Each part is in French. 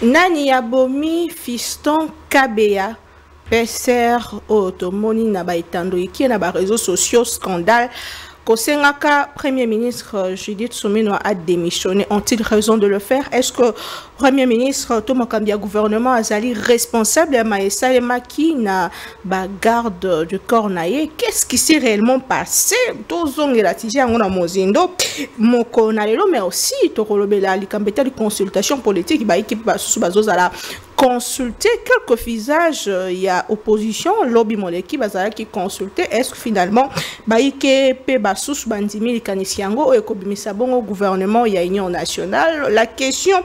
Nani Yabomi Fiston Kabea PSR Otomoni na baitando iki na ba réseaux sociaux scandale Kosengaka Premier ministre Judith Suminwa a démissionné. Ont-ils raison de le faire? Est-ce que Premier ministre Tomokambia gouvernement Azali responsable à Maïssa et Maki na garde du corps naïe? Qu'est-ce qui s'est réellement passé? Tozong et la tige on a mozindo moko nalelo mais aussi tokolobela likambeta de consultation politique ba équipe sous bazozala consulter quelques visages, il y a opposition, lobby moleki bazala qui consulter est-ce que finalement baike pe basus bandimi likanisiango et kobimisa bongo gouvernement il y a union nationale. La question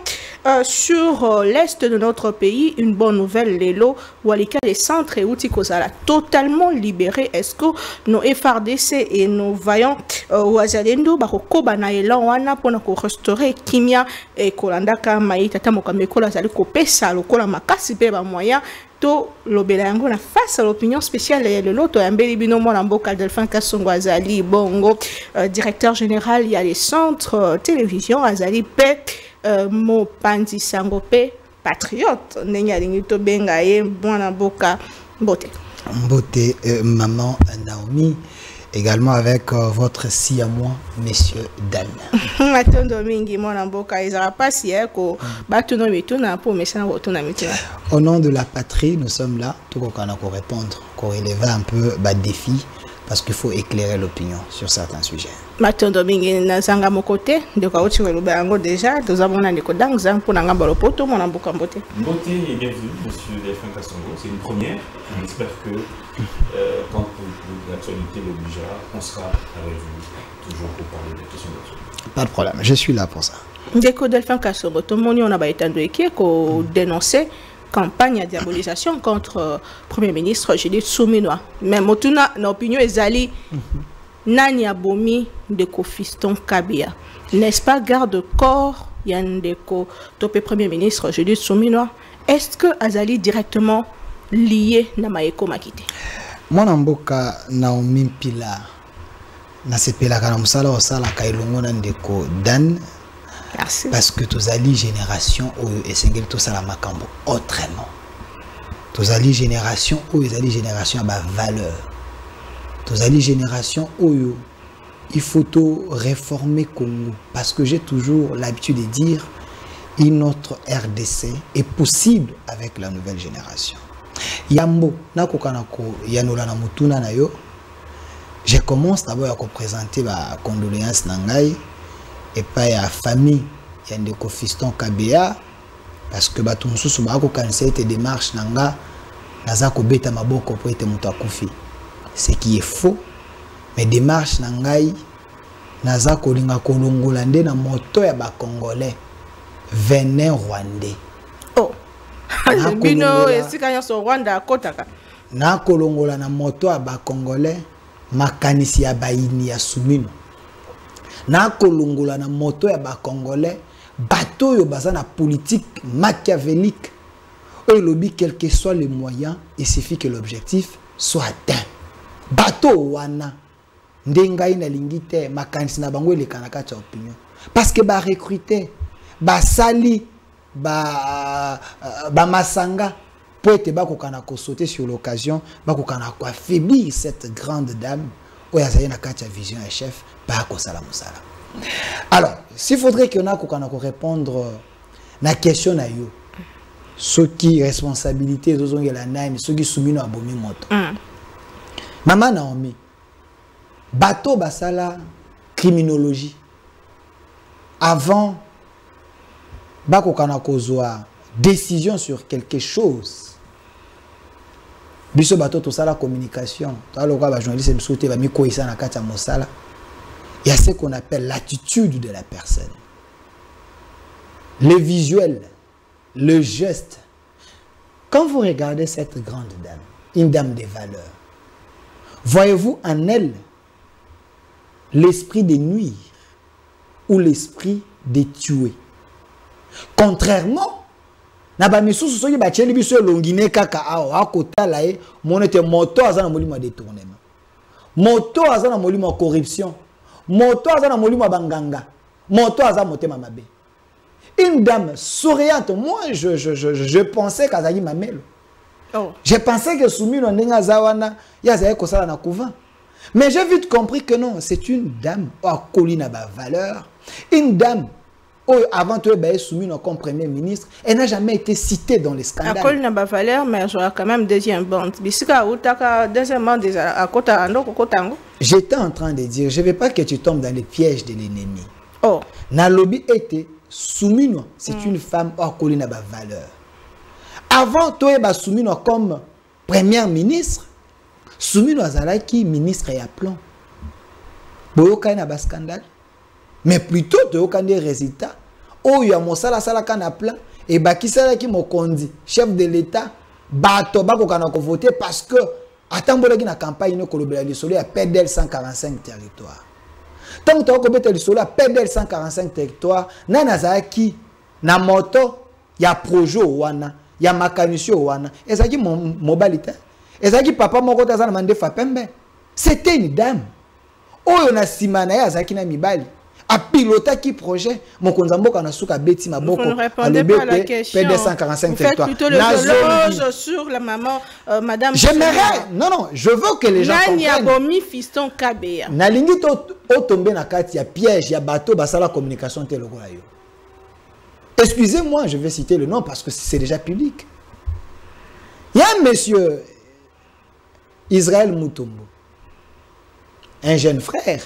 sur l'est de notre pays, une bonne nouvelle lelo walika les centres et outils kozala totalement libérés. Est-ce que nos FRDC et nos vaillants wazalendo bako bana elan wana pona ko restaurer kimia et kolandaka maïta tamoka mekola zali ko pesa lokola makasi pe ba moyen to lobela yango na face à l'opinion spéciale de l'autre ambeli bino mona mboka Delphin Kasongo Azali bongo directeur général il y a les centres télévision Azali pe mo pandi sango pe patriote nenya lingi to benga ye mwana mboka mbote maman Naomi. Également avec votre si à moi, messieurs, dames. Au nom de la patrie, nous sommes là. Tout le monde pour répondre, pour relever un peu le défi, parce qu'il faut éclairer l'opinion sur certains sujets. Maintenant, Domingue, Nazanga Mokote, de Kauchi Welubango déjà, nous avons un écho d'Angzang pour Nangamba Lopoto, mon amboka Mbote. Mbote et bienvenue, monsieur Delphin Kasongo. C'est une première. J'espère que quand l'actualité l'obligera, on sera avec vous toujours pour parler des questions d'actualité. Pas de problème, je suis là pour ça. Deko Delphin Kasongo, tout le monde on a baïtando qui a dénoncé campagne de diabolisation contre Premier ministre Judith Suminwa. Mais motuna na opinion ezali nani abomi de Fiston Kabea. N'est-ce pas garde-corps yandeko topé Premier ministre Judith Suminwa? Est-ce que Azali directement lié na Maeko Makite? Mwana mboka Naomi Mpila na sepela kana musala osala kailongo na ndeko Dan. Merci. Parce que tous ali génération et sengel tout ça la makambo autrement. Tous ali génération ou ali génération à ba valeur. Tous ali génération où il faut tout réformer Congo parce que j'ai toujours l'habitude de dire une autre RDC est possible avec la nouvelle génération. Yambo nako kanako yanola na mutuna na yo. Je commence d'abord à présenter ma condoléance nangai et pas à famille yandeko Fiston Kabea parce que bato mususu bako kanisa ete démarche nanga naza ko beta maboko po ete mutu akufi. Ce qui est faux, mais démarche nangai naza ko linga kolongola nde na moto ya ba congolais venin rwandais. Oh. Bino esika nyoso Rwanda kotaka. Na kolongola na moto ya ba congolais makanisi ya baini ya Sumino. Na kolongola na moto ya ba congolais bateau yo baza na politique machiavélique. Au lobby quel que soit les moyens, il suffit que l'objectif soit atteint. Bateau wana ndengai na lingite makanisi na bango elekanaka cha opinion parce que ba recruter ba sali ba masanga pour être bakokana ko sauter sur l'occasion bakokana ko affaiblir cette grande dame oyazali na kacha vision et chef ba ko sala musala. Alors s'il faudrait que on a kokana ko répondre na question na yo ce qui responsabilité zozonga la nine ce qui Sumino abomi moto Maman Naomi bateau basala criminologie avant bako kana kozwa décision sur quelque chose biso bateau to sala communication to aloka ba journaliste msote ba miko isa na kata mosala il y a ce qu'on appelle l'attitude de la personne, le visuel, le geste. Quand vous regardez cette grande dame, une dame des valeurs, voyez-vous en elle l'esprit de nuire ou l'esprit de tuer? Contrairement Na ba misusu soki ba tcheli biso longine kaka awo akotala ye monete moto azana molimo détournement. Moto azana molimo corruption. Moto azana molimo banganga. Moto azana motema mabe. Une dame souriante, moi je pensais qu'Azali Mamelo. Oh. Je pensais que Soumino Nenga Zawana Yazaye Kosala na couvent. Mais j'ai vite compris que non, c'est une dame à colline ba valeur. Une dame avant tout Soumino comme premier ministre, elle n'a jamais été citée dans les scandales. À colline ba valeur, mais j'aurais quand même deuxième bande. Bisika Utaka deuxièmement à Kota Andoko Kotango. J'étais en train de dire, je ne veux pas que tu tombes dans les pièges de l'ennemi. Oh. Na lobby était Soumino, c'est une femme hors colline à valeur. Avant, toi, Soumino comme première ministre, Soumino Azalaki ministre et aplomb. Boyoka na ba scandale. Mais plutôt, tu as des résultats. Oh, il y a mon sala kana plan et baki sala ki mokondi, chef de l'État, bato bako kana ko voter parce que atambola ki na campagne no kolobela lisolo ya PDL 145 territoires. Tant que tu as dit PDL 145 territoires, nanazaki na moto ya projet wana, ya makanisio wana. Ezaki mobilité. Ezaki papa moko tazana mande fa pembe. C'était une dame. Oyo na simana ya zaki na mibali. A piloter qui projet mon konzamboka na suka beti maboko à le PDL 145 territoires. Plutôt le sur la maman madame. J'aimerais non, je veux que les gens comprennent. Bomi fiston Kabea. Na lingi to tomber na kati ya piège ya bateau basala communication teloko yo. Excusez-moi, je vais citer le nom parce que c'est déjà public. Il y a un monsieur Israël Mutombo, un jeune frère.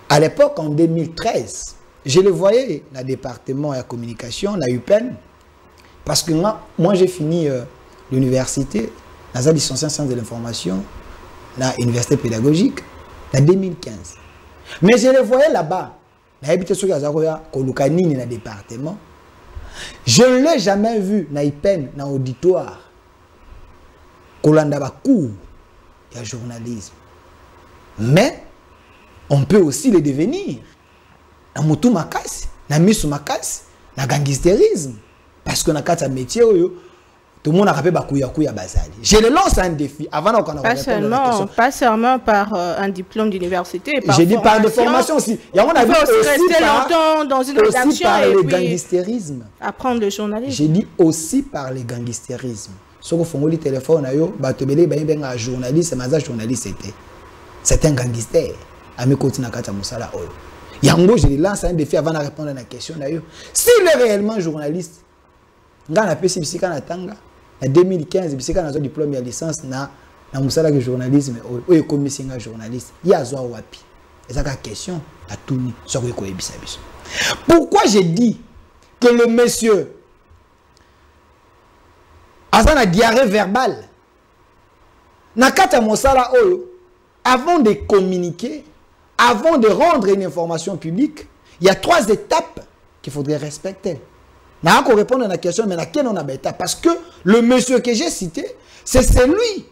À l'époque, en 2013, je le voyais dans le département de la communication, la UPEN, parce que moi j'ai fini l'université, dans la licence en sciences de l'information, dans l'université pédagogique, en 2015. Mais je le voyais là-bas, dans le département. Je ne l'ai jamais vu dans l'UPEN, dans l'auditoire, Kolanda cours, il y a journalisme. Mais on peut aussi le devenir. Na mutu makasi, na misu makasi, na gangsterisme. Parce que na kata métier, tout le monde a rappelé bakuya bazali. Je le lance un défi avant qu'on pas seulement par un diplôme d'université. J'ai dit par de formation aussi. Il y a rester longtemps dans une rédaction par le gangsterisme. Apprendre le journalisme. J'ai dit aussi par le gangsterisme. Si vous faites le téléphone, un journaliste, c'est un gangster. Ami continue à Moussala. Yango, je lance un défi avant de répondre à la question. S'il est réellement journaliste, il a en 2015, il a un diplôme de licence na Moussala de journalisme, ou est commissaire journaliste. Il y a un wapi. C'est la question à tout le monde. Pourquoi j'ai dit que le monsieur a une diarrhée verbale? Nakata Moussala, avant de communiquer, avant de rendre une information publique, il y a 3 étapes qu'il faudrait respecter. Je ne vais pas répondre à la question, mais laquelle on a étape. Parce que le monsieur que j'ai cité, c'est celui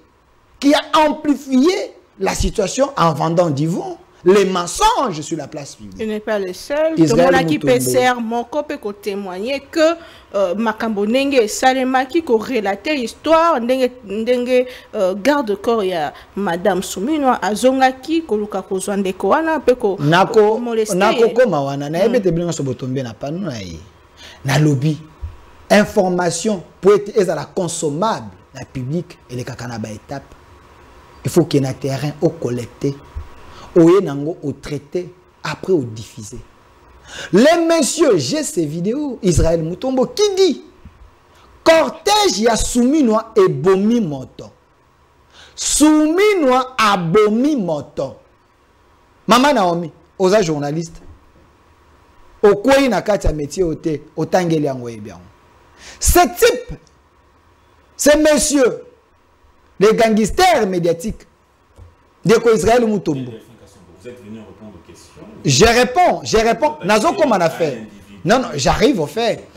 qui a amplifié la situation en vendant du vent, les mensonges sur la place publique. Il n'est pas le seul. Tout le monde qui peut servir mon copé pour témoigner que Makambo Nenge Salema qui relaté l'histoire Nenge garde-corps ya Madame Soumino Azongaki Koluka Kozwande Koana Peko Nako koma wana na ebete blinga so botombe na panu na yi na lobby information pour être la consommable la public et les kakana ba étape il faut qu'il y ait un terrain au collecté au traité, après au diffusé. Les messieurs, j'ai ces vidéos, Israël Mutombo, qui dit cortège ya Soumino et bomi moto. Soumino a bomi moto. Maman Naomi, aux journalistes, au quoi il n'a qu'à métier au tangeli en bien. Ce type, ces messieurs, les gangsters médiatiques, de quoi Israël Mutombo. Vous êtes venu répondre aux questions. Je réponds. Nazo comme on a fait. Non, j'arrive au fait.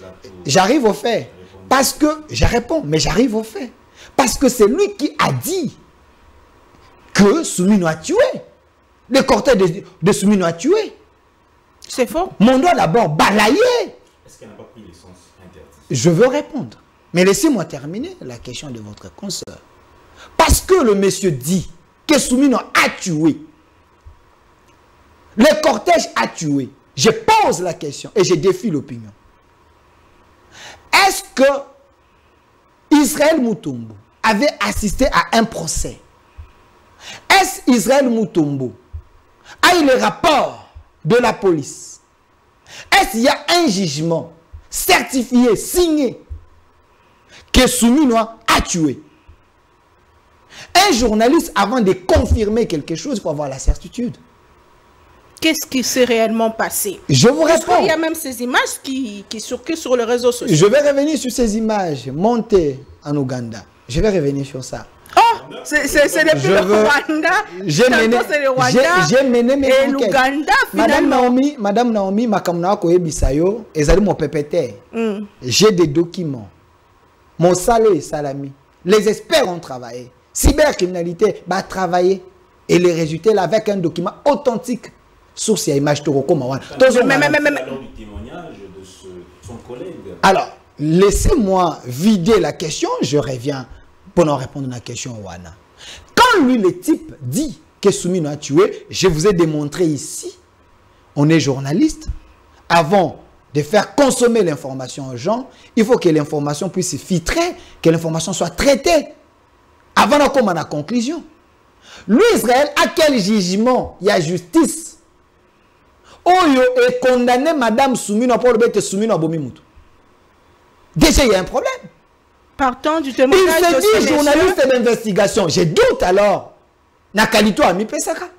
J'arrive au fait. Parce que, je réponds, mais j'arrive au fait. Parce que c'est lui qui a dit que Soumino a tué. Le cortège de Soumino a tué. C'est faux. Mon doigt d'abord balayé. Est-ce qu'elle n'a pas pris l'essence interdite? Je veux répondre. Mais laissez-moi terminer la question de votre consoeur. Parce que le monsieur dit que Soumino a tué, le cortège a tué, je pose la question et je défie l'opinion. Est-ce que Israël Mutombo avait assisté à un procès? Est-ce Israël Mutombo a eu le rapport de la police? Est-ce qu'il y a un jugement certifié, signé, que Soumino a tué? Un journaliste, avant de confirmer quelque chose, il faut avoir la certitude. Qu'est-ce qui s'est réellement passé? Je vous réponds. Il y a même ces images qui circulent sur les réseaux sociaux. Je vais revenir sur ces images montées en Ouganda. Je vais revenir sur ça. Oh, c'est depuis le Rwanda. J'ai mené mes et enquêtes. l'Ouganda, finalement. Madame Naomi, Makamna Koyebisayo, ezali mon PPT. J'ai des documents. Mon salé salami. Les experts ont travaillé. Cybercriminalité va travailler. Et les résultats là avec un document authentique. Source et image Toroko Mawan. Alors du témoignage de son collègue. Alors, laissez-moi vider la question. Je reviens pour en répondre à la question Wana. Quand lui, le type, dit que Soumino a tué, je vous ai démontré ici, on est journaliste, avant de faire consommer l'information aux gens, il faut que l'information puisse filtrer, que l'information soit traitée, avant de commencer à la conclusion. Lui, Israël, à quel jugement il y a justice? Oyo est condamné Madame Soumino pour le bête Soumino à Bomimutu. Déjà, il y a un problème. Partant du témoignage il se dit journaliste d'investigation. J'ai doute alors. Nakalito a mis Pesaka.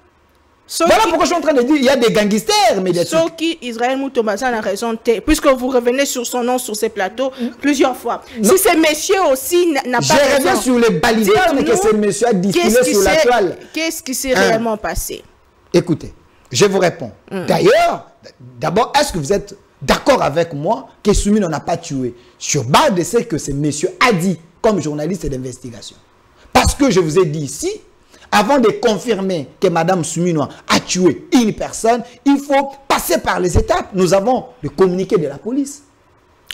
Voilà pourquoi je suis en train de dire il y a des gangsters médiatiques. Sauf qui Israël Moutombaza a raison, puisque vous revenez sur son nom sur ces plateaux plusieurs fois. Non. Si ces messieurs aussi n'a pas raison. Je reviens sur les balivernes que ces messieurs a distillé sur la toile. Qu'est-ce qui s'est réellement passé? Écoutez, je vous réponds. D'ailleurs, d'abord, est-ce que vous êtes d'accord avec moi que Soumino n'a pas tué sur base de ce que ces messieurs a dit comme journaliste d'investigation? Parce que je vous ai dit ici, avant de confirmer que Madame Soumino a tué une personne, il faut passer par les étapes. Nous avons le communiqué de la police.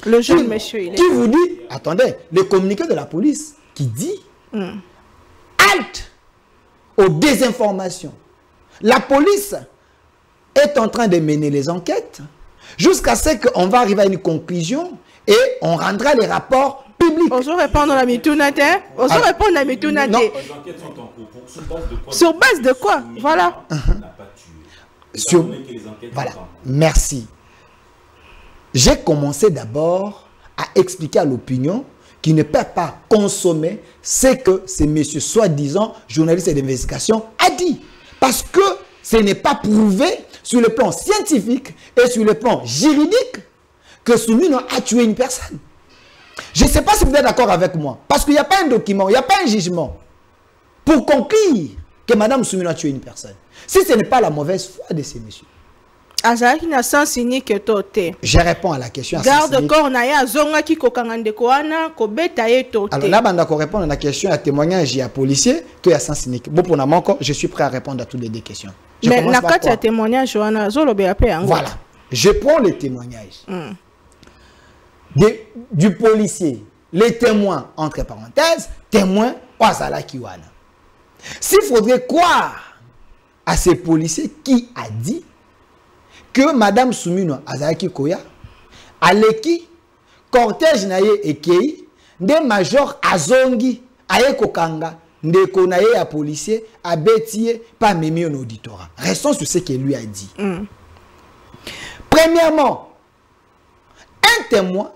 Le jeune monsieur, il est... Qui vous dit, attendez, le communiqué de la police qui dit halte aux désinformations. La police est en train de mener les enquêtes jusqu'à ce qu'on va arriver à une conclusion et on rendra les rapports publics. On se répondre à la mitounate. On se répondre à la mitounate. Les enquêtes sont en cours. Sur base de quoi? Voilà. Voilà. Merci. J'ai commencé d'abord à expliquer à l'opinion qui ne peut pas consommer ce que ces messieurs soi-disant journalistes d'investigation a dit. Parce que ce n'est pas prouvé sur le plan scientifique et sur le plan juridique que Soumino a tué une personne. Je ne sais pas si vous êtes d'accord avec moi. Parce qu'il n'y a pas un document, il n'y a pas un jugement pour conclure que Madame Soumino a tué une personne. Si ce n'est pas la mauvaise foi de ces messieurs. Je réponds à la question. Garde corps naya zonga ki kokangande koana ko beta yeto. Alors là, banda ko répondre à la question à témoignage à policier, tout est sens cynique. Bon pour encore, je suis prêt à répondre à toutes les deux questions. Mais na kati ya témoignage wana zolo be apé yango. Voilà. Je prends les témoignages du policier, les témoins entre parenthèses, témoins Oazala Kiwana. S'il faudrait croire à ces policiers qui a dit que Madame Soumino Azaki Koya, Aleki, cortège naye ekei, de major Azongi, aye kokanga, de konaye à policier, a bétier, pas mémé en auditorat. Restons sur ce qu'il lui a dit. Premièrement, un témoin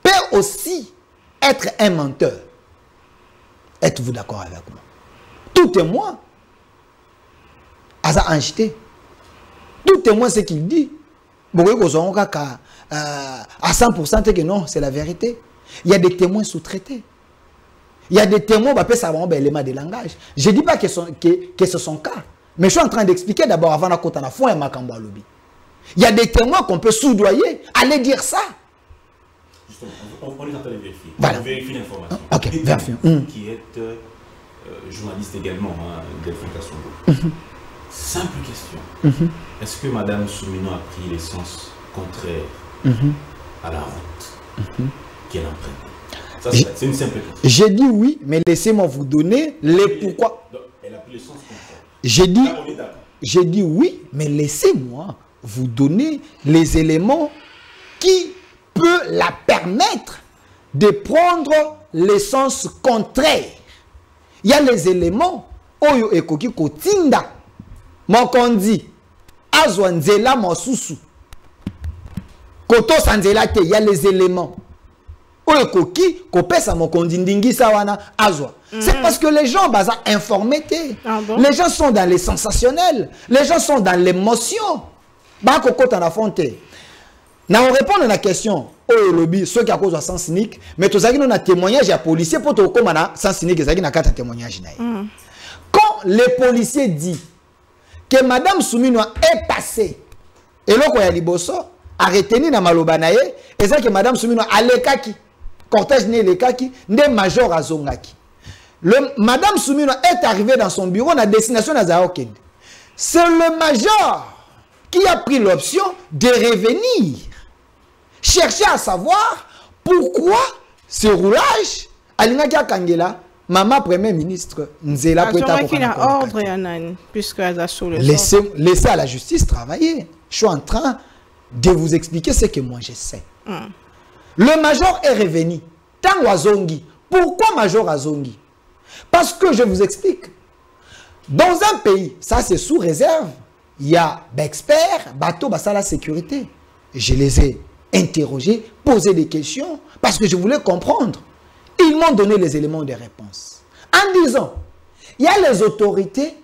peut aussi être un menteur. Êtes-vous d'accord avec moi? Tout témoin a acheté. Tout témoin ce qu'il dit. À 100% que non, c'est la vérité. Il y a des témoins sous-traités. Il y a des témoins qui peuvent avoir un élément de langage. Je ne dis pas que ce sont cas. Mais je suis en train d'expliquer d'abord avant qu'on a fait un makambo à lobby. Il y a des témoins qu'on peut soudoyer. Allez dire ça. Justement, on est en train de vérifier. Voilà. On vérifie l'information. Ok, vérifie. Qui est journaliste également, Delphine Kassongo. Simple question. Est-ce que Madame Soumino a pris l'essence contraire à la route? qui est l'empreinte. Ça, c'est une simple question. J'ai dit oui, mais laissez-moi vous donner les pourquoi. Elle a pris le sens contraire. J'ai dit oui, mais laissez-moi vous donner les éléments qui peuvent la permettre de prendre le sens contraire. Il y a les éléments oyo ekoki kotinda mokondi azwa nzela mosusu koto sanzela te. Il y a les éléments oyo ekoki kopesa mokondi ndingisa wana azwa. C'est parce que les gens baza informés. Les gens sont dans les sensationnels, les gens sont dans l'émotion. Ba kokota na fonte. Na on répond à la question au lobby ceux qui a cause de sens cynique, mais tous ça qui a témoignage à policier pour te comme na sens cynique ça qui na carte témoignage na. Quand les policiers dit que madame Soumino est passée et loko ya liboso a retenu na maloba na ye et ça que madame Soumino alekaki cortège ne lekaki nde major azongaki. Madame Soumino est arrivée dans son bureau na destination na Zaokende. C'est le major qui a pris l'option de revenir chercher à savoir pourquoi ce roulage alingaki akangela maman premier ministre Nzela laissez à la justice travailler. Je suis en train de vous expliquer ce que moi je sais. Le major est revenu. Tango azongi. Pourquoi major azongi? Parce que je vous explique. Dans un pays, ça c'est sous réserve, il y a d'experts, bateau, basa la sécurité. Je les ai interrogés, posé des questions, parce que je voulais comprendre. Ils m'ont donné les éléments de réponse. En disant, il y a les autorités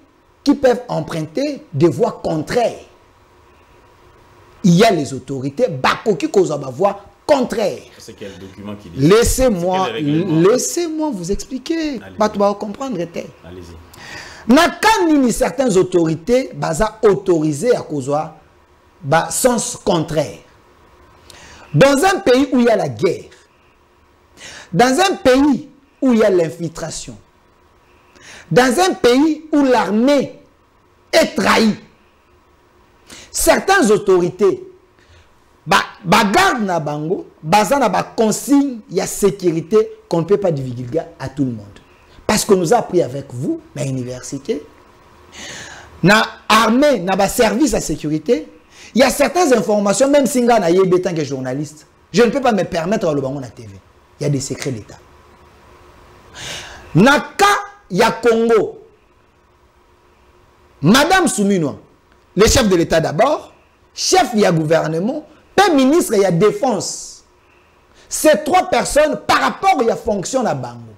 qui peuvent emprunter des voies contraires. Il y a les autorités, bakoki kozaba voie contraire. C'est quel document qui dit? Laissez-moi vous expliquer. Pas tout comprendre. Allez-y. Nakani certaines autorités baza autorisées à cause ba sens contraire. Dans un pays où il y a la guerre, dans un pays où il y a l'infiltration, dans un pays où l'armée est trahie, certaines autorités garde na bango, bazana ba consigne, il y a sécurité qu'on ne peut pas divulguer à tout le monde. Parce que nous avons appris avec vous, dans l'université, na armée, na ba service à sécurité, il y a certaines informations, même si nga na yebe tant que journaliste, je ne peux pas me permettre de le bango na TV. Il y a des secrets d'État. Naka ya Congo, Madame Soumino, le chef de l'État d'abord, chef du gouvernement, ministre et la défense. Ces trois personnes, par rapport à la fonction de Bango,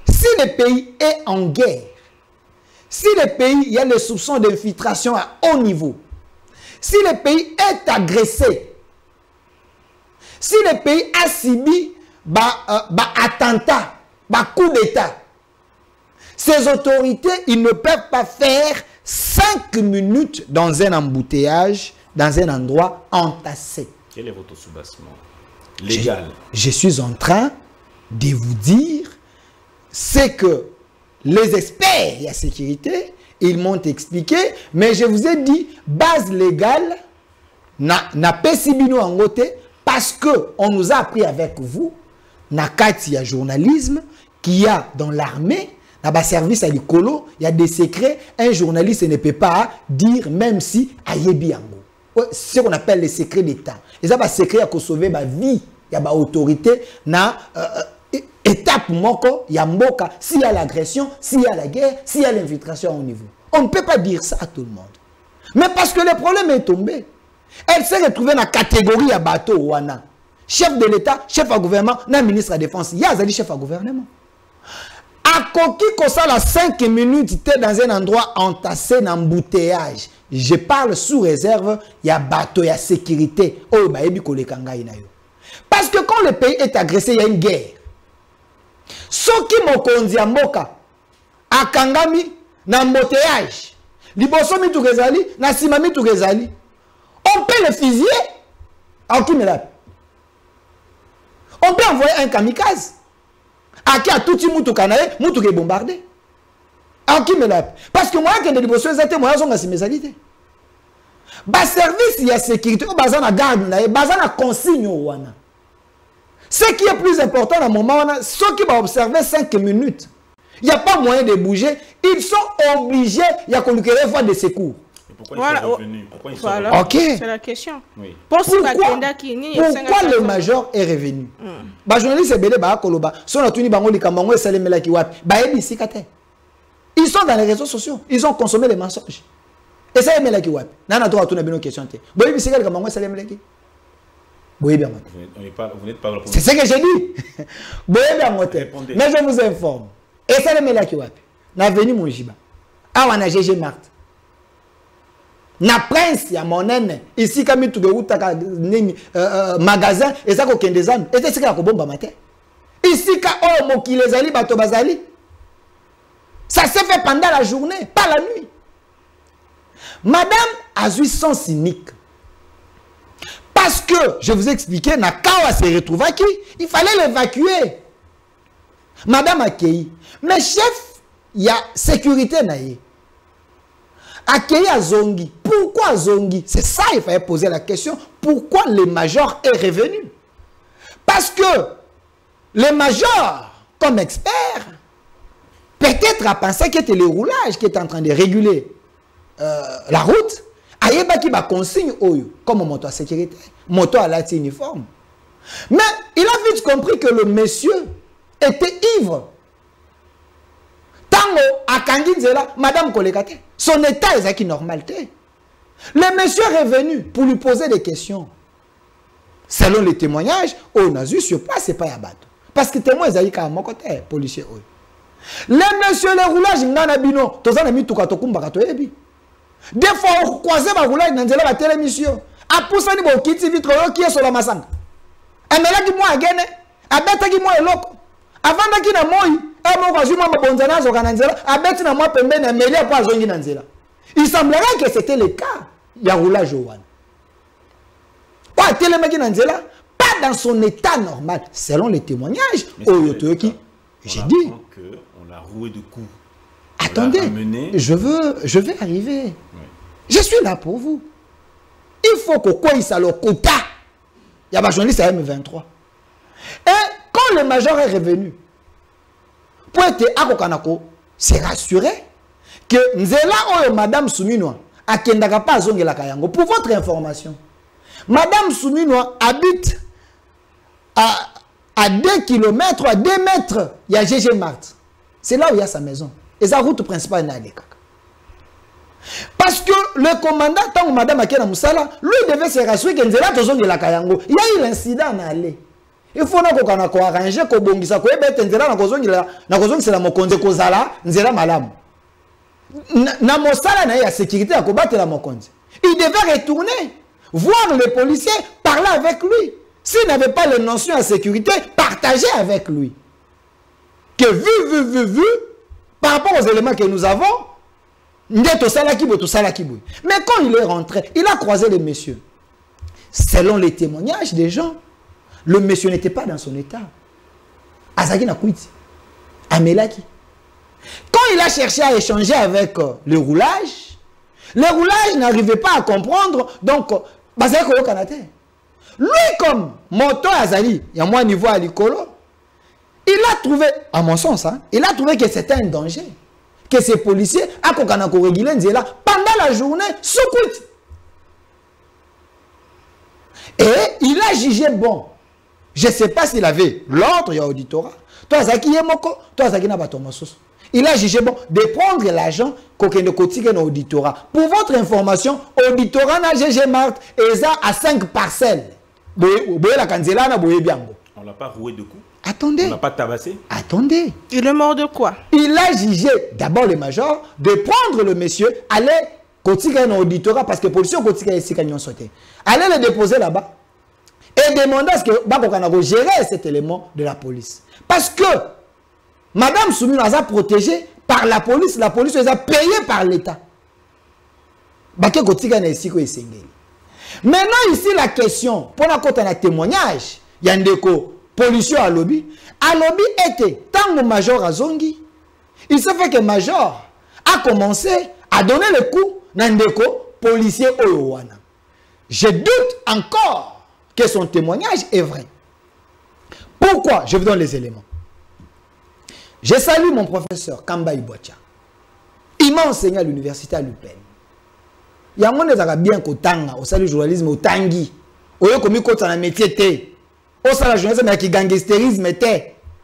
si le pays est en guerre, si le pays, il y a le soupçon d'infiltration à haut niveau, si le pays est agressé, si le pays a subi attentat, coup d'État, ces autorités, ils ne peuvent pas faire 5 minutes dans un embouteillage, dans un endroit entassé. Quel est votre soubassement légal? Je suis en train de vous dire, c'est que les experts de la sécurité, ils m'ont expliqué, mais je vous ai dit, base légale, n'a pas si bien en côté, parce qu'on nous a appris avec vous, na kati ya journalisme, qu'il y a dans l'armée, dans le service à l'écolo, il y a des secrets, un journaliste ne peut pas dire, même si ayebi yango. C'est ce qu'on appelle les secrets d'État. Et ça va secret à sauver ma vie. Il y a une autorité, na étape moko, il y a mboka, s'il y a l'agression, s'il y a la guerre, s'il y a l'infiltration au niveau. On ne peut pas dire ça à tout le monde. Mais parce que le problème est tombé. Elle s'est retrouvée dans la catégorie à bateau wana. Chef de l'État, chef à gouvernement, na ministre de la Défense. Il y a un chef à gouvernement. À Koki Kosala 5 minutes, était dans un endroit entassé dans embouteillage. Je parle sous réserve, il y a bateau, il y a sécurité. Parce que quand le pays est agressé, il y a une guerre. Ce qui mokondi a mboka, a kangami, na embouteillage, liboso mi tu rezali, na simami tu rezali. On peut le fusiller, à qui me l'a. On peut envoyer un kamikaze. À qui a tout le monde qui est bombardé. À qui me l'a. Parce que moi, quand je suis allé, moi, je suis allé. Le service de sécurité, il y a garde, il y a consigne. Ce qui est plus important à un moment, ceux qui vont observer 5 minutes, il n'y a pas moyen de bouger. Ils sont obligés, il y a qu'on lui voie des secours. Pourquoi voilà. ils sont revenus? Pourquoi ils sont revenus? Ok. C'est la question. Oui. Pourquoi le major est revenu? Les journalistes ils sont dans les réseaux sociaux. Ils ont consommé les mensonges. Et ça, c'est ce que j'ai dit. Mais je vous informe. Et ça, c'est ce que n'a venu mon jiba. Ah, on a GG Marthe. Na prince ya monene ici comme tu veux magasin et ça qu'aucun des âmes et c'est ce qu'il y a bomba matin ici ka oh mokile zali bato bazali ça s'est fait pendant la journée pas la nuit. Madame Azui sont cyniques parce que je vous ai expliqué na kawa se retrouve qui il fallait l'évacuer. Madame Akei mais chef il y a sécurité naïe accueilli à Zongi. Pourquoi Zongi? C'est ça, il fallait poser la question. Pourquoi le major est revenu? Parce que le major, comme expert, peut-être a pensé que c'était le roulage qui est en train de réguler la route. Aïeba qui va consigne comme moto à sécurité, moto à la uniforme. Mais il a vite compris que le monsieur était ivre. Tango à Kangizela, Madame Kolekate, son état est qui normalité. Le monsieur est revenu pour lui poser des questions. Selon les témoignages, on a vu sur place, c'est pas Yabato. Parce que témoin est à mon côté, policier. Le monsieur, le roulage, il a bino, tous les mis tout kato kumba kato ebi. Des fois, on croise ma roulage dans la télémission. A poussé ni bon kiti vitre qui est sur la masanga. Et mais là qui moi agene, a bête qui moi eloko. Avant qui na moi il semblerait que c'était le cas. Il y a roulage au pas dans son état normal, selon les témoignages. J'ai dit qu'on l'a roué de coups. Attendez, je vais arriver. Oui. Je suis là pour vous. Il faut que quoi il s'allo quota. Il y a un journaliste à M23. Et quand le major est revenu, pour être Akokanako, c'est rassuré que Nzela Oyo Madame Souminoa a Kendaka pas Zongela Kayango. Pour votre information, Madame Souminoa habite à 2 km, à 2 mètres, il y a GG Marthe. C'est là où il y a sa maison. Et sa route principale est à parce que le commandant, tant que Madame Akena Moussala, lui devait se rassurer que Nzela Tozongela Kayango. Il y a eu l'incident à aller. Il faut qu'on arranger qu'on bongisa ko ebete nzela na kozongi c'est la mokonze kozala nzela malamu na mosala na ya sécurité à combattre la mokonze. Il devait retourner voir les policiers, parler avec lui. S'il n'avait pas les notions de sécurité, partager avec lui. Que vu par rapport aux éléments que nous avons, mais quand il est rentré, il a croisé les messieurs. Selon les témoignages des gens, le monsieur n'était pas dans son état. Azaki Nakwiti. Amelaki. Quand il a cherché à échanger avec le roulage n'arrivait pas à comprendre. Donc, Bazako Kanate. Lui, comme moto Azali, il y a moins niveau à l'icolo, il a trouvé, à mon sens, hein, il a trouvé que c'était un danger. Que ces policiers, à Kokanako Regilé Nzela, pendant la journée, soukout. Et il a jugé bon. Je ne sais pas s'il avait l'ordre, il y a auditorat. Toi, Zaki Yemoko, toi, Zaki Nabatomosos. Il a jugé bon de prendre l'argent qu'on ne cotique dans l'auditorat. Pour votre information, auditorat na GG Marthe est à 5 parcelles. On ne l'a pas roué de coups. Attendez. On ne l'a pas tabassé. Attendez. Il est mort de quoi? Il a jugé d'abord le major de prendre le monsieur, aller cotique dans l'auditorat parce que la policier cotique ici quand ils ont sauté. Aller le déposer là-bas. Et demander à ce que Bakokana gère cet élément de la police. Parce que Madame Soumino a protégé par la police les a payés par l'État. Maintenant ici la question, pour un témoignage, il y a un déco policier à lobby. À lobby était, tant que major à Zongi, il se fait que major a commencé à donner le coup dans un déco policier Oyowana. Je doute encore que son témoignage est vrai. Pourquoi? Je vous donne les éléments. Je salue mon professeur Kamba Ibocha. Il m'a enseigné à l'université à l'UPEN. Il y a un monde qui a bien qu'au au salut journalisme, au tangi. Au lieu comme il y a un métier, au salut journalisme, mais qui gangsterisme,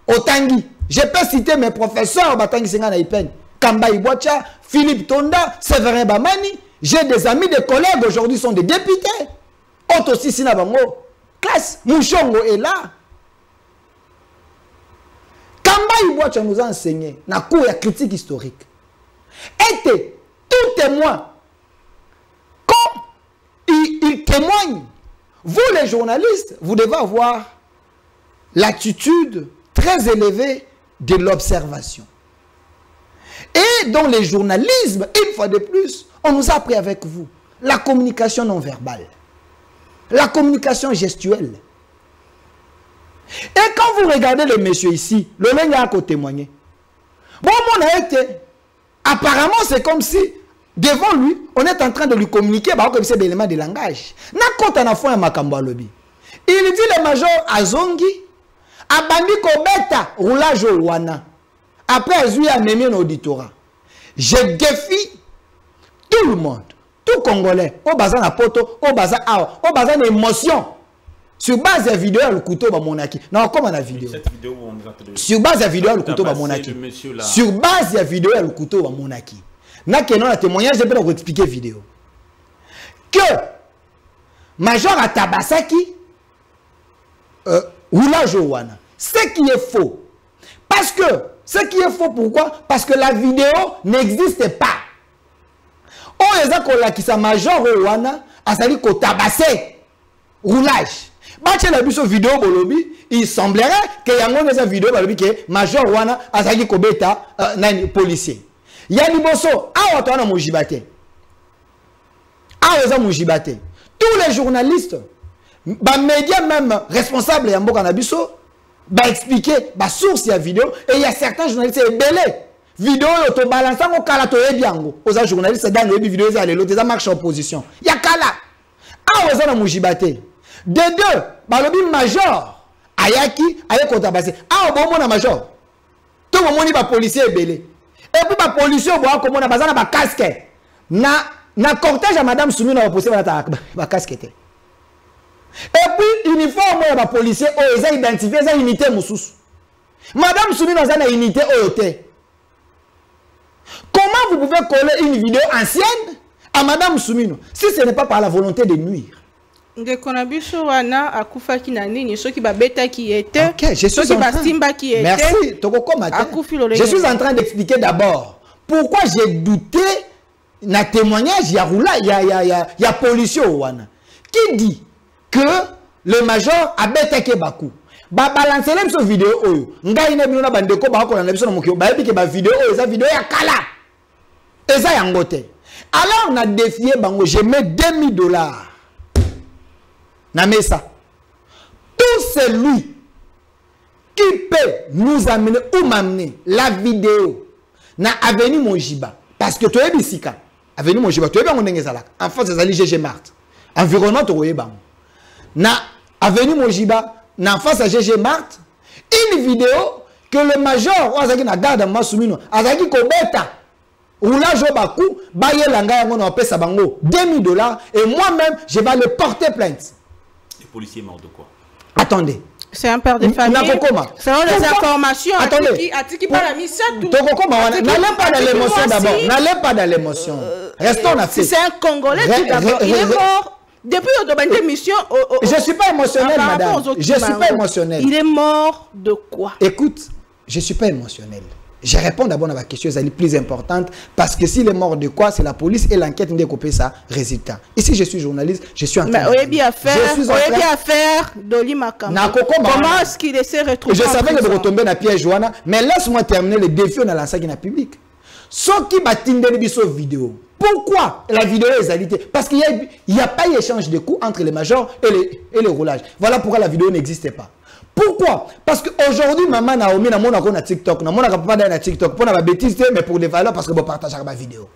au tangi. Je peux citer mes professeurs, Batangi Senga na IPEN. Kamba Ibocha, Philippe Tonda, Séverin Bamani. J'ai des amis, des collègues, aujourd'hui sont des députés. Auto Sissina Bango. Classe, Mouchongo est là. Kamba Ibocha nous a enseigné, na cours de critique historique. Était tout témoin. Quand il témoigne, vous les journalistes, vous devez avoir l'attitude très élevée de l'observation. Et dans le journalisme, une fois de plus, on nous a appris avec vous la communication non verbale, la communication gestuelle. Et quand vous regardez le monsieur ici, le mec a témoigné. Bon, on a été. Apparemment, c'est comme si, devant lui, on est en train de lui communiquer comme c'est des éléments de langage. Il dit le major Azongi, Abandi Kobeta, roulage au Wana. Après, il a même un auditorat. Je défie tout le monde, tout Congolais, au bazar na poto, au bazar awa, au bazar d'émotion. Sur base de la vidéo, le couteau va monaki. Non, comment la vidéo? Cette vidéo où on sur base de la vidéo, le couteau va monaki. Sur base de la vidéo, le couteau va monaki. N'a que non, le témoignage, je peux vous expliquer la vidéo. Que Major Atabasaki, Oula Jowana, ce qui est faux. Parce que, ce qui est faux, pourquoi? Parce que la vidéo n'existe pas. Oh, les gens qui sont Major Jowana, Asali ko tabassé, roulage. Bache la biso vidéo bolobi, il semblerait que y a une vidéo bolobi que Major Wana Asaki Kobeta nani policier. Ya liboso awa to na mujibate. Awa za mujibate. Tous les journalistes, ba médias même responsables ya mboka na biso, ba expliquer ba source ya vidéo et il y a certains journalistes belé. Vidéo yo to balança ngo kala to ebiango. Aux journalistes dans le vidéo za lelo des marche en opposition. Ya kala. Awa za na mujibate. De deux, balobi major ayaki ayeko tabase. Ah bon mon major. Tout le monde va policier belé. Et puis ba policier boa comme na bazana ba casque. Na cortège à madame Soumina va poser ba casque. Et puis uniforme ya ba policier o eza identifier za unité mususu. Madame Soumina za na unité oyote. Comment vous pouvez coller une vidéo ancienne à madame Soumino si ce n'est pas par la volonté de nuire? Ndekonabiso wana akufaki na nini soki babeta qui était OK, je suis en train. Merci, Tokokoma. Je suis en train d'expliquer d'abord pourquoi j'ai douté na témoignage ya roula ya policier wana qui dit que le major a betake baku. Ba balancer même sur vidéo oyo. Ngai na bino na bandeko ba ko na biso na mokio ba yebike ba vidéo oyo eza vidéo ya kala. Eza ya ngote. Alors on a défié bango, je mets $2000. Ça. Tout celui qui peut nous amener ou m'amener la vidéo na Avenue Mojiba, parce que tu es ici, Avenue Mojiba, tu es bien en face des GG Mart, environnement tu es bien. Na Avenue Mojiba, na face à GG Mart, une vidéo que le major Ozaki na garde Masumino, Azaki Kobeta, roulage au bakou, baye langa yango na pesa bango $2000 et moi-même je vais le porter plainte. Policier mort de quoi? Attendez. C'est un père de famille. Selon les informations. Attendez. Atiki pas la mission. N'allez pas dans l'émotion d'abord. N'allez pas dans l'émotion. Restons là. Si c'est un Congolais, tout d'abord, il est mort. Depuis notre mission. Je ne suis pas émotionnel, madame. Je ne suis pas émotionnel. Il est mort de quoi? Écoute, je ne suis pas émotionnel. Je réponds d'abord à ma question, elle est plus importante, parce que s'il est mort de quoi, c'est la police et l'enquête qui copié ça résultat. Ici, je suis journaliste, je suis en train de... bien faire Doli Makamba. Comment est-ce qu'il s'est retrouvé? Je savais que je retomber dans piège Joana, mais laisse-moi terminer le défi dans la salle public. Ce qui m'a tindé de vidéo. Pourquoi la vidéo est alité? Parce qu'il n'y a pas d'échange de coups entre les majors et les roulages. Voilà pourquoi la vidéo n'existait pas. Pourquoi? Parce qu'aujourd'hui, maman Naomi, na mona na TikTok, na mona papa na TikTok, pour na bêtise, mais pour des valeurs, parce que vous partagez ma vidéo.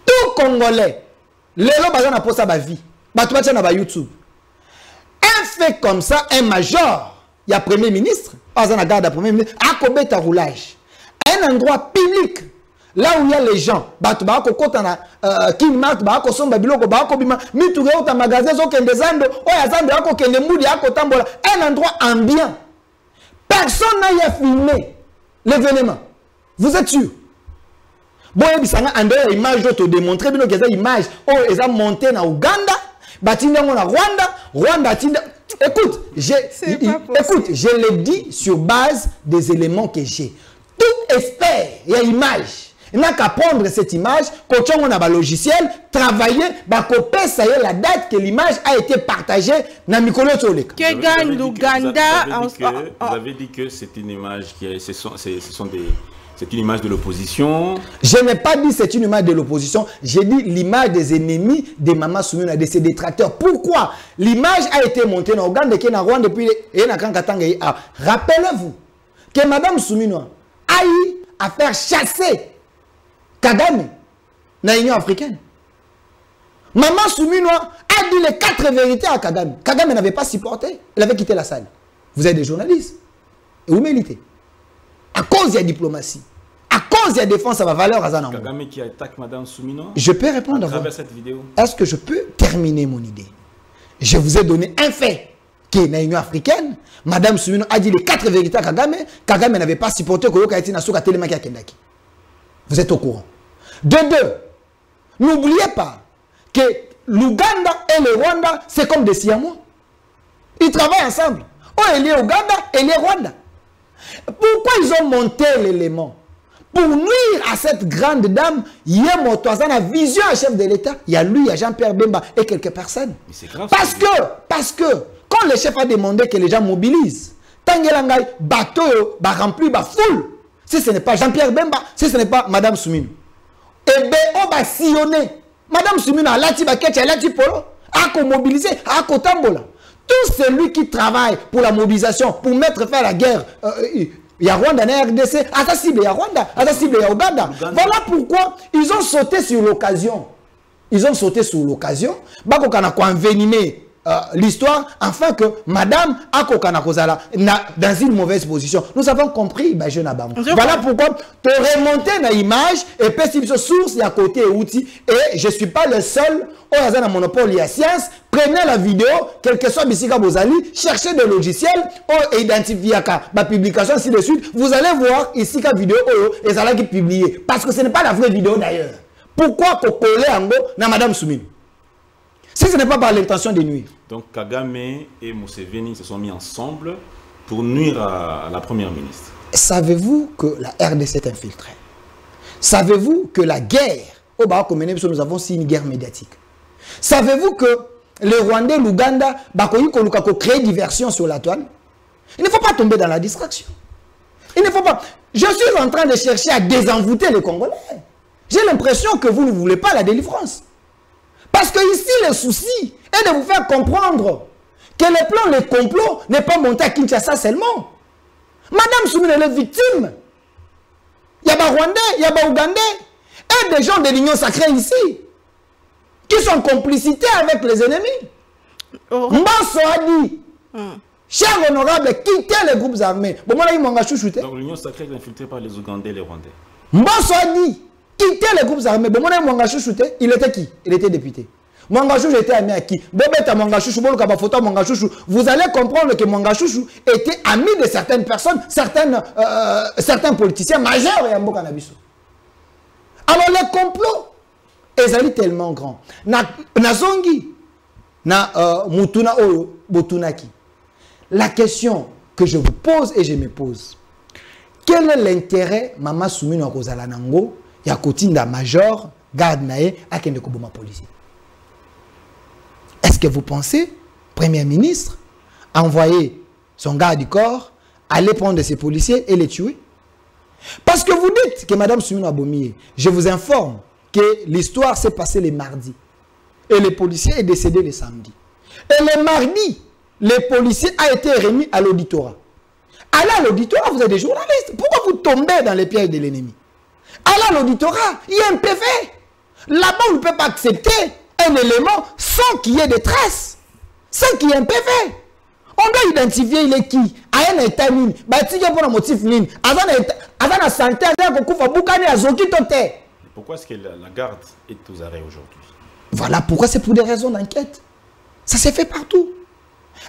Tout Congolais, les gens bazana pour sa vie, batouatia na ba YouTube. Un fait comme ça, un major, il y a Premier ministre, la garde à Premier ministre, à Kobeta roulage. À un endroit public, là où il y a les gens, un endroit ambiant. Personne n'a filmé l'événement. Vous êtes sûr? Bon, il y a une image de démontrer, il y a une image où ils ont monté en Ouganda, Rwanda. Écoute, je l'ai dit sur base des éléments que j'ai. Tout expert, il y a une image. Il n'a qu'à prendre cette image, quand on a un logiciel, travailler, copier, ça y est, la date que l'image a été partagée dans Mikolo Tsoleka. Que gagne l'Ouganda. Vous avez dit que c'est une image qui est, c'est une image de l'opposition. Je n'ai pas dit c'est une image de l'opposition. J'ai dit l'image des ennemis de Maman Souminoua, de ses détracteurs. Pourquoi? L'image a été montée en Ouganda et en Rwanda depuis. Rappelez-vous que Madame Souminoua a eu à faire chasser Kagame dans l'Union africaine. Maman Souminoua a dit les 4 vérités à Kagame. Kagame n'avait pas supporté. Il avait quitté la salle. Vous êtes des journalistes. Et vous méritez. À cause de la diplomatie. À cause de la défense à ma valeur à Zanango. Kagame qui attaque Madame Souminoua. Je peux répondre à travers cette vidéo. Est-ce que je peux terminer mon idée? Je vous ai donné un fait. Qui est dans l'Union africaine. Madame Souminoua a dit les 4 vérités à Kagame. Kagame n'avait pas supporté que Yoka Etina Souka Telemaki Akendaki. Vous êtes au courant. De deux, n'oubliez pas que l'Ouganda et le Rwanda, c'est comme des Siamois. Ils travaillent ensemble. Oh, il est Ouganda et il est Rwanda. Pourquoi ils ont monté l'élément? Pour nuire à cette grande dame, il y a la vision à chef de l'État. Il y a lui, il y a Jean-Pierre Bemba et quelques personnes. Grave, parce que, quand le chef a demandé que les gens mobilisent, Tangelangai, bateau, rempli, foule. Si ce n'est pas Jean-Pierre Bemba, si ce n'est pas Madame Souminoua. Et bien, on va sillonner. Madame Souminoua, Lati Baketch, Lati Polo, a mobilisé, a tambola. Tout celui qui travaille pour la mobilisation, pour mettre fin à la guerre, il y a Rwanda, il y a RDC, à sa cible, il y a Rwanda, à sa cible, il y a Ouganda. Voilà pourquoi ils ont sauté sur l'occasion. Ils ont sauté sur l'occasion. Bakokana ko envenimer l'histoire, afin que Madame Akokana Kozala dans une mauvaise position. Nous avons compris, jeune Abam. Voilà pourquoi tu remontes dans l'image et puis si source, il y a côté et outil. Et je ne suis pas le seul au hasard de monopole, il y a science. Prenez la vidéo, quel que soit Bissika Bozali, cherchez des logiciels, ou identifiez la publication, ainsi de suite. Vous allez voir ici la vidéo et ça qui publié. Parce que ce n'est pas la vraie vidéo d'ailleurs. Pourquoi coller en go dans Madame Souminoua? Si ce n'est pas par l'intention de nuire. Donc Kagame et Museveni se sont mis ensemble pour nuire à la première ministre. Savez-vous que la RDC est infiltrée? Savez-vous que la guerre, au Barak nous avons aussi une guerre médiatique? Savez-vous que les Rwandais, l'Ouganda, créent diversion sur la toile? Il ne faut pas tomber dans la distraction. Il ne faut pas. Je suis en train de chercher à désenvoûter les Congolais. J'ai l'impression que vous ne voulez pas la délivrance. Parce que ici, le souci est de vous faire comprendre que le plan, le complot n'est pas monté à Kinshasa seulement. Madame Souminoua est victime. Il y a des Rwandais, il y a des Ougandais et des gens de l'Union sacrée ici qui sont en complicité avec les ennemis. Mbasso a dit, cher honorable, quittez les groupes armés. Donc l'Union sacrée est infiltrée par les Ougandais et les Rwandais. Mbasso a dit, quitter les groupes armés. Il était qui? Il était député. Mwangachouchou était ami à qui? Vous allez comprendre que Mwangachouchou était ami de certaines personnes, certains politiciens majeurs. Alors les complots, ils sont tellement grands. Nazongi, Mutuna Oyo, Botunaki. La question que je vous pose et je me pose, quel est l'intérêt Maman Souminoua Kozala Nango? Il y a Kotinda Major, garde nae, à Kende Koboma policier. Est-ce que vous pensez, Premier ministre, envoyer son garde du corps, aller prendre ses policiers et les tuer? Parce que vous dites que Madame Souminoua Bomiye, je vous informe que l'histoire s'est passée le mardi. Et le policier est décédé le samedi. Et le mardi, le policier a été remis à l'auditorat. Allez à l'auditorat, vous êtes des journalistes. Pourquoi vous tombez dans les pièges de l'ennemi? Allez à l'auditorat, il y a un PV. Là-bas, on ne peut pas accepter un élément sans qu'il y ait des traces. Sans qu'il y ait un PV. On doit identifier il est qui. Aya na état nini. Batiki pour un motif nini. Azana santé, azana kokufa bukani azoki tote. Pourquoi est-ce que la garde est aux arrêts aujourd'hui? Voilà pourquoi c'est pour des raisons d'enquête. Ça s'est fait partout.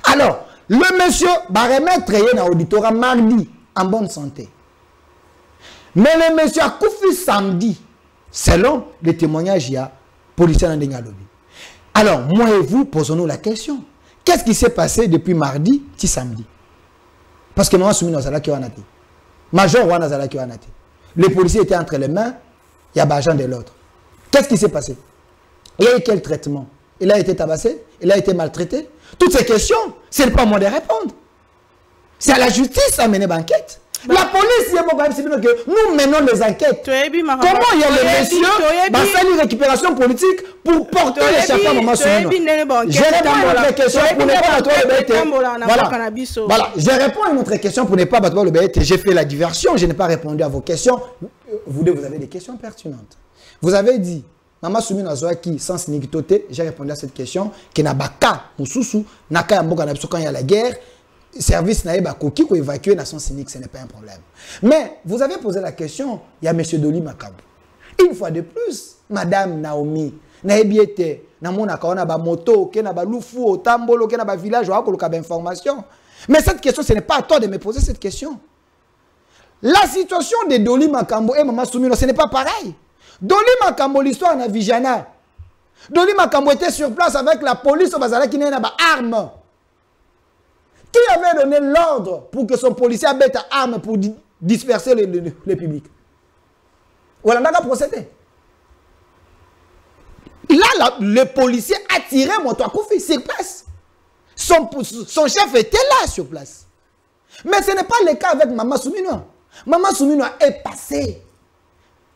Alors, le monsieur va remettre un auditorat mardi en bonne santé. Mais le monsieur a couffé samedi, selon les témoignages il y a policiers dans Ndengalobi. Alors, moi et vous, posons-nous la question. Qu'est-ce qui s'est passé depuis mardi ti samedi? Parce que maman Soumino Zalaki Wanati. Major Wana Zalaki Wanati. Les policiers étaient entre les mains, il y a agent de l'autre. Qu'est-ce qui s'est passé? Il y a eu quel traitement? Il a été tabassé? Il a été maltraité? Toutes ces questions, ce n'est pas à moi de répondre. C'est à la justice à mener l'enquête. La police, il y a que nous menons les enquêtes. Comment il y a le monsieur dans sa récupération politique pour porter les chapeaux à Maman Soumino? Je réponds à une autre question pour ne pas battre le BT. Voilà, je réponds à une autre question pour ne pas battre le BT. J'ai fait la diversion, je n'ai pas répondu à vos questions. Vous avez des questions pertinentes. Vous avez dit, Maman Soumino Azoaki, sans nigitoté, j'ai répondu à cette question, qui n'a pas cas, Moussousou, Naka Yamboka Nabso quand il y a la guerre, service naïba koki ko évacuer nation cynique, ce n'est pas un problème. Mais vous avez posé la question, il y a M. Doli Makabou. Une fois de plus, Madame Naomi, naebiete, namona kaona ba moto, ke na ba lufu, o tambolo, ke na ba village, ou akolo ka ba information. Mais cette question, ce n'est pas à toi de me poser cette question. La situation de Doli Makambo et Maman Soumino, ce n'est pas pareil. Doli Makambo, l'histoire na Vijana. Doli Makambo était sur place avec la police au Bazala qui n'a pas d'armes. Qui avait donné l'ordre pour que son policier mette armes pour disperser le public? Voilà, on a procédé. Là, le policier a tiré Moto Akoufi sur place. Son chef était là sur place. Mais ce n'est pas le cas avec Maman Soumino. Maman Soumino est passée.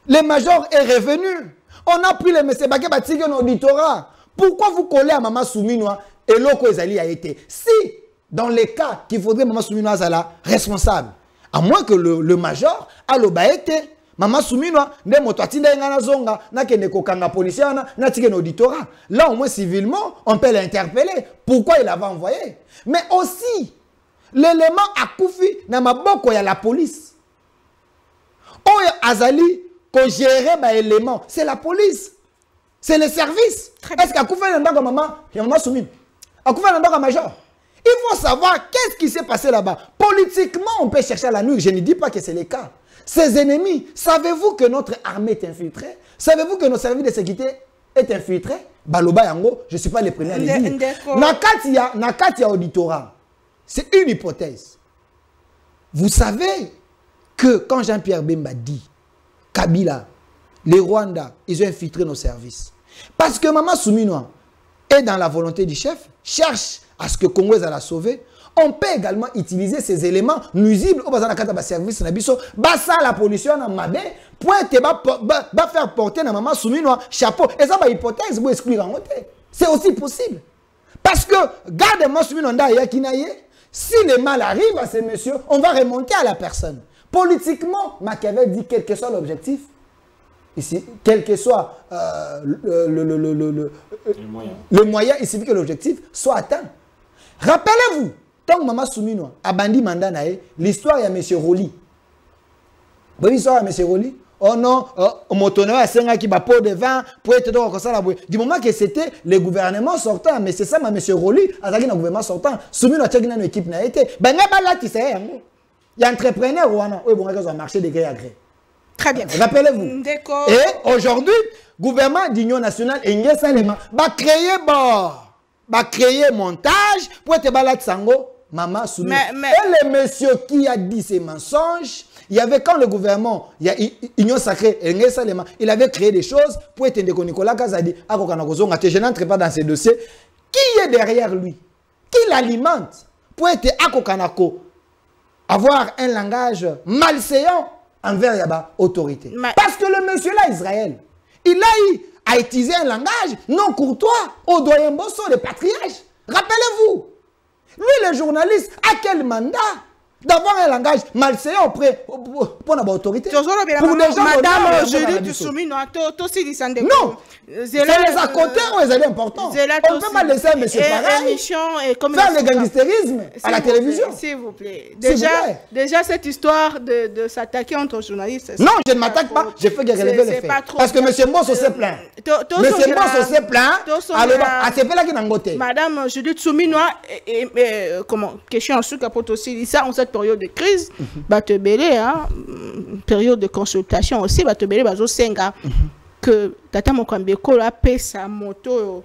Le major est revenu. On a pris le monsieur Baké Batigé en auditorat. Pourquoi vous collez à Maman Soumino et l'autre Ezali a été? Si, dans les cas qu'il faudrait Maman Soumino Azala responsable, à moins que le major a l'obaïté, Maman Soumino, ne motoatinda ngana zonga, na kende kokanga policier na tike auditorat. Là au moins civilement, on peut l'interpeller. Pourquoi il avait envoyé? Mais aussi, l'élément a koufi na maboko ya la police. Oya Azali ko gérer ba élément, c'est la police. C'est le service. Est-ce qu'a koufi na ndako maman Soumino? A koufi na ndako major? Il faut savoir qu'est-ce qui s'est passé là-bas. Politiquement, on peut chercher à la nuit. Je ne dis pas que c'est le cas. Ces ennemis, savez-vous que notre armée est infiltrée? Savez-vous que nos services de sécurité est infiltré? Baloba Yango, je ne suis pas le premier à le dire. Nakatia auditorat, c'est une hypothèse. Vous savez que quand Jean-Pierre Bemba dit Kabila, les Rwandais, ils ont infiltré nos services. Parce que Maman Soumino est dans la volonté du chef, cherche à ce que Congo la sauver. On peut également utiliser ces éléments nuisibles au service la pollution en mabé pour faire porter na Maman Soumino chapeau. Et ça c'est une hypothèse pour exclure en côté. C'est aussi possible. Parce que garde Maman Soumino si le mal arrive à ces messieurs, on va remonter à la personne. Politiquement, Machiavel dit quel que soit l'objectif, ici, quel que soit le moyen, il suffit que l'objectif soit atteint. Rappelez-vous, tant que Maman Soumino a bandi mandat, l'histoire de M. Roli. Vous voyez l'histoire de M. Roli? Oh non, motonneau a 5 qui va pot de vin pour être dans ça. Du moment que c'était le gouvernement sortant, mais c'est ça, M. Roli, a dans le gouvernement sortant, Soumino a une équipe n'a été. Ben, il y a un entrepreneur ou un marché de gré à gré. Très bien. Rappelez-vous. Et aujourd'hui, le gouvernement d'Union nationale, va créer montage pour être balat sango, Maman Soumino. Et le monsieur qui a dit ces mensonges, il y avait quand le gouvernement, il y a Union sacrée, il avait créé des choses pour être Nicolas Kazadi, je n'entre pas dans ces dossiers. Qui est derrière lui? Qui l'alimente pour être Akokanako? Avoir un langage malséant envers l'autorité. Parce que le monsieur là, Israël, il a utilisé un langage non courtois au doyen Bosso de patriarche. Rappelez-vous, lui le journaliste, à quel mandat d'avoir un langage malsain auprès pour l'autorité. Pour des gens, madame, je dis soumis, non, c'est les à côté où ils allaient importants. On ne peut pas laisser un monsieur pareil faire le gangsterisme à la télévision. S'il vous plaît. Déjà, cette histoire de s'attaquer entre journalistes. Non, je ne m'attaque pas. Je fais que relever les faits. Parce que M. Mosso s'est plaint. M. Mosso s'est plaint. Madame, je dis soumis, non, comment, question en sous capot aussi, ça, en cette période de crise, bah te belé, hein, période de consultation aussi, bah te belé, bah zo senga, que Tata Mokambeko la paie sa moto,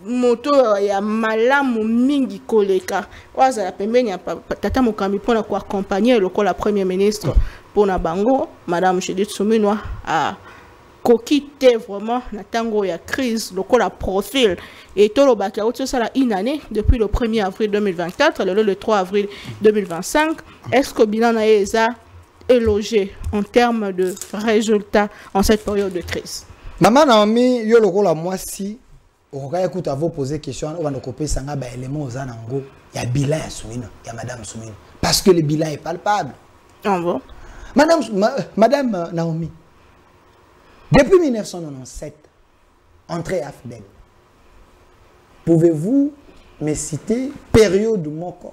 moto ya malamu mingi koleka. Waza la pembeni ya Tata Mokambi pour la accompagner le la Premier ministre pour na bango, Madame Judith Suminwa a kokite vraiment na tango ya crise le la profil et tout le bac a ça une année depuis le 1er avril 2024 le 3 avril 2025 est-ce que bilan na eza est logé en termes de résultats en cette période de crise? Maman Naomi yo le la moi si on va écouter à vous poser question on va nous couper sanga ba élément aux anango il y a bilan ya Soumino il y a madame Soumino parce que le bilan est palpable. Ah bon? Madame Naomi, depuis 1997, entrée à FDEL, pouvez-vous me citer période moko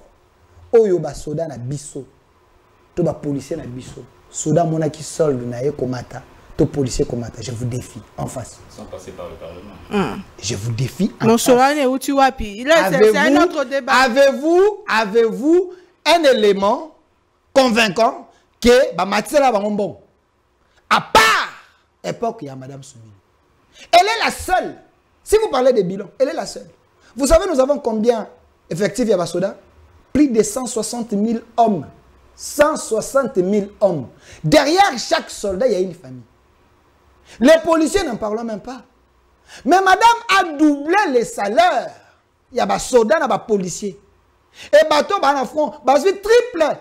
oyo ba soda na biso to ba policier na biso soda mona ki solde na ye komata to policier komata, je vous défie en face sans passer par le Parlement. Je vous défie en mon face. solane où tu wapi là c'est un autre débat. Avez-vous un élément convaincant que ba matela ba bon à part époque, il y a Madame Soumino. Elle est la seule. Si vous parlez des bilans, elle est la seule. Vous savez, nous avons combien effectifs il y a Basoda? Plus de 160 000 hommes. 160 000 hommes. Derrière chaque soldat, il y a une famille. Les policiers n'en parlons même pas. Mais Madame a doublé les salaires. Il y a Basoda, il y a policiers. Et bateau, il y a un front. Triple.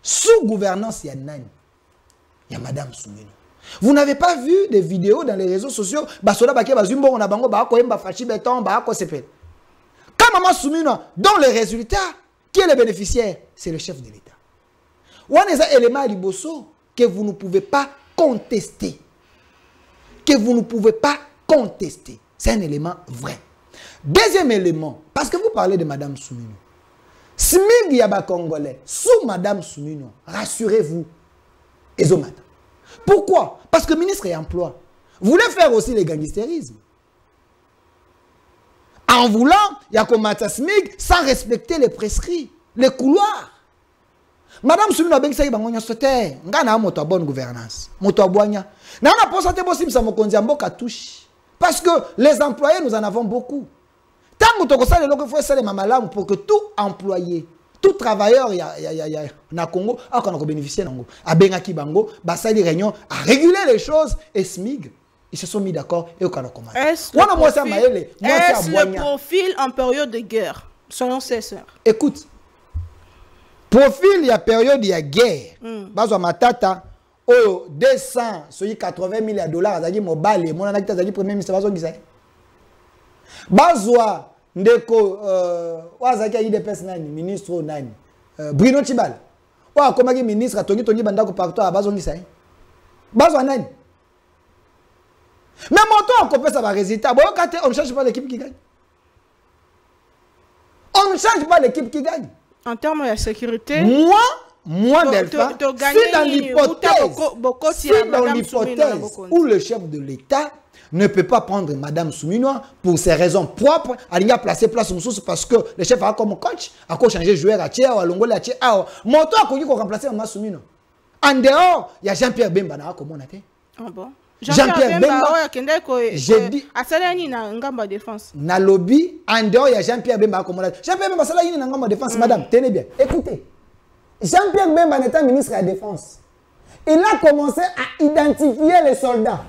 Sous gouvernance, il y a Nani. Il y a Madame Soumino. Vous n'avez pas vu des vidéos dans les réseaux sociaux? Basoda Baké Bazumbo, on a bango, Bako Yemba Fachi Beton, Bako Sepel. Quand Maman Soumino, dans les résultats, qui est le bénéficiaire? C'est le chef de l'État. Ou un élément à Liboso que vous ne pouvez pas contester. Que vous ne pouvez pas contester. C'est un élément vrai. Deuxième élément, parce que vous parlez de Madame Soumino. Smig Yaba Congolais, sous Madame Soumino, rassurez-vous. Ezomata. Pourquoi? Parce que le ministre et emploi voulait faire aussi le gangsterisme. En voulant, il y a comme Smig sans respecter les prescrits, les couloirs. Madame Soumino ben sayi bangonya sote, ngana moto bonne gouvernance. Moto abonya. Na na posate bosim sa mokonzi mboka touche. Parce que les employés nous en avons beaucoup. Tant que tu as le faut faire les mamalamu pour que tout employé tout travailleur na Congo a qu'on a bénéficié nango a bengaki bango basali réunion à réguler les choses et SMIG ils se sont mis d'accord et au kana comment est-ce le profil en période de guerre selon ses sœurs? Écoute, profil il y a période il y a guerre bazwa matata oyo 200 soyi 80 000 dollars azaki mobile mona nakita azaki premier ministre bazongisa bazwa ndeko wazaki IDPS nani ministre nani Bruno Chibal wa komaki ministre tongi bandako partout abazongisa bazwa nani mais moto akopesa ba résultat boyo kate on ne change pas l'équipe qui gagne, on ne change pas l'équipe qui gagne en termes de sécurité. Moi Delphin, si dans l'hypothèse où le chef de l'État ne peut pas prendre Madame Soumino pour ses raisons propres, elle a placé place sous parce que le chef a comme coach, a changé joueur à Tchèque, à Longolé, à Tchèque, Moto a connu qu'on remplacer Madame Soumino. En dehors, il y a Jean-Pierre Bemba, comment on a fait? Ah bon? Jean-Pierre Bemba, j'ai dit, na lobby, en dehors, il y a Jean-Pierre Bemba, comment on a fait? Jean-Pierre Bemba, c'est là, il y a une défense, madame, tenez bien, écoutez. Jean-Pierre Bemba était ministre de la Défense. Il a commencé à identifier les soldats.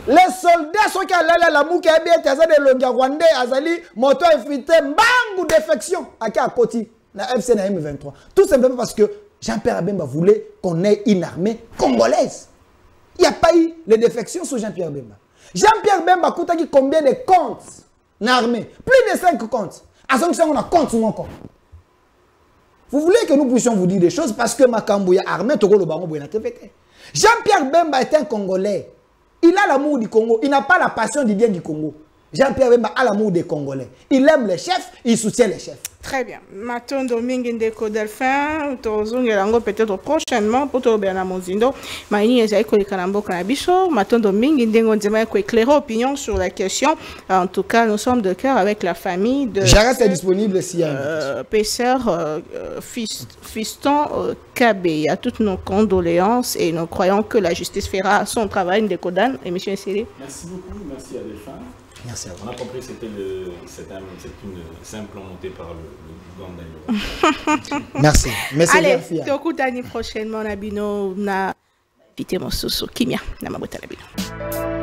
Les soldats sont qui allaient à la mouke, de Rwandais, Azali, moto infiltré, bang ou défection, à Koti, la FC na M23. Tout simplement parce que Jean-Pierre Bemba voulait qu'on ait une armée congolaise. Il n'y a pas eu de défection sous Jean-Pierre Bemba. Jean-Pierre Bemba coûte combien de comptes dans l'armée? Plus de 5 comptes. À ce moment on a compte sur mon compte. Vous voulez que nous puissions vous dire des choses parce que Makambouya armé Toko Lobango Bouena TVT. Jean-Pierre Bemba est un Congolais. Il a l'amour du Congo. Il n'a pas la passion du bien du Congo. Jean-Pierre Bemba a l'amour des Congolais. Il aime les chefs, il soutient les chefs. Très bien. Maton Domingue Ndeko Delphin, peut-être prochainement pour te bien à Mozindo. Maïni Ezaïko de Kanambo Kanabiso, Maton Domingue Ndengo Nzema éclairer opinion sur la question. En tout cas, nous sommes de cœur avec la famille de. Jarret est disponible si Pesser, fiston Kabé. À toutes nos condoléances et nous croyons que la justice fera son travail. Ndeko Dan et monsieur Siri. Merci beaucoup, merci à Delphin. Merci à vous. On a compris que c'est une simple montée par le gang. Merci. Allez, Tokutani prochainement, Nabino, na Vite Mososo, Kimia, Namabota Nabino.